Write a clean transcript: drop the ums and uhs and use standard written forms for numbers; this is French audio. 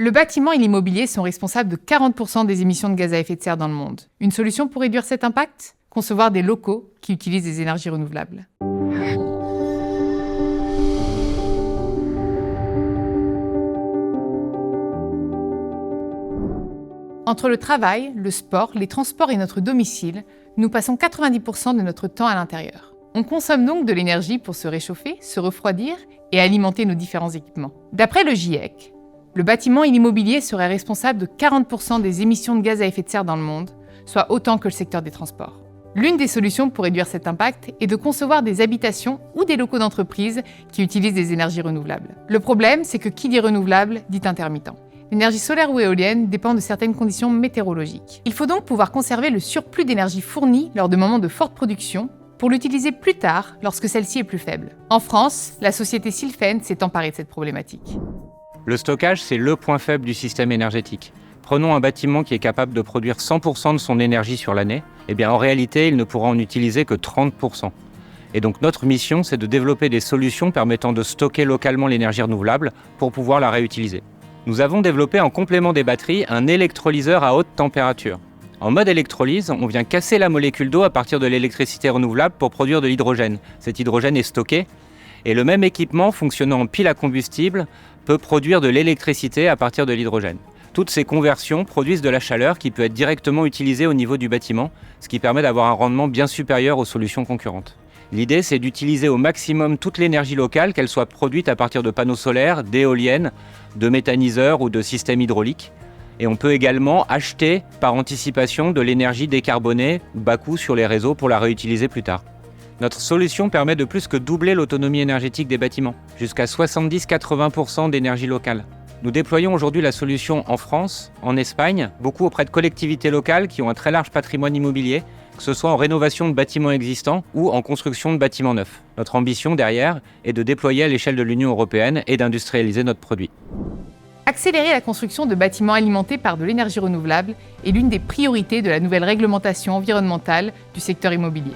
Le bâtiment et l'immobilier sont responsables de 40% des émissions de gaz à effet de serre dans le monde. Une solution pour réduire cet impact ? Concevoir des locaux qui utilisent des énergies renouvelables. Entre le travail, le sport, les transports et notre domicile, nous passons 90% de notre temps à l'intérieur. On consomme donc de l'énergie pour se réchauffer, se refroidir et alimenter nos différents équipements. D'après le GIEC, le bâtiment et l'immobilier seraient responsables de 40% des émissions de gaz à effet de serre dans le monde, soit autant que le secteur des transports. L'une des solutions pour réduire cet impact est de concevoir des habitations ou des locaux d'entreprise qui utilisent des énergies renouvelables. Le problème, c'est que qui dit renouvelable dit intermittent. L'énergie solaire ou éolienne dépend de certaines conditions météorologiques. Il faut donc pouvoir conserver le surplus d'énergie fourni lors de moments de forte production pour l'utiliser plus tard lorsque celle-ci est plus faible. En France, la société Sylfen s'est emparée de cette problématique. Le stockage, c'est le point faible du système énergétique. Prenons un bâtiment qui est capable de produire 100% de son énergie sur l'année. Eh bien, en réalité, il ne pourra en utiliser que 30%. Et donc, notre mission, c'est de développer des solutions permettant de stocker localement l'énergie renouvelable pour pouvoir la réutiliser. Nous avons développé en complément des batteries un électrolyseur à haute température. En mode électrolyse, on vient casser la molécule d'eau à partir de l'électricité renouvelable pour produire de l'hydrogène. Cet hydrogène est stocké et le même équipement fonctionnant en pile à combustible peut produire de l'électricité à partir de l'hydrogène. Toutes ces conversions produisent de la chaleur qui peut être directement utilisée au niveau du bâtiment, ce qui permet d'avoir un rendement bien supérieur aux solutions concurrentes. L'idée, c'est d'utiliser au maximum toute l'énergie locale, qu'elle soit produite à partir de panneaux solaires, d'éoliennes, de méthaniseurs ou de systèmes hydrauliques. Et on peut également acheter par anticipation de l'énergie décarbonée bas coût sur les réseaux pour la réutiliser plus tard. Notre solution permet de plus que doubler l'autonomie énergétique des bâtiments, jusqu'à 70-80% d'énergie locale. Nous déployons aujourd'hui la solution en France, en Espagne, beaucoup auprès de collectivités locales qui ont un très large patrimoine immobilier, que ce soit en rénovation de bâtiments existants ou en construction de bâtiments neufs. Notre ambition derrière est de déployer à l'échelle de l'Union européenne et d'industrialiser notre produit. Accélérer la construction de bâtiments alimentés par de l'énergie renouvelable est l'une des priorités de la nouvelle réglementation environnementale du secteur immobilier.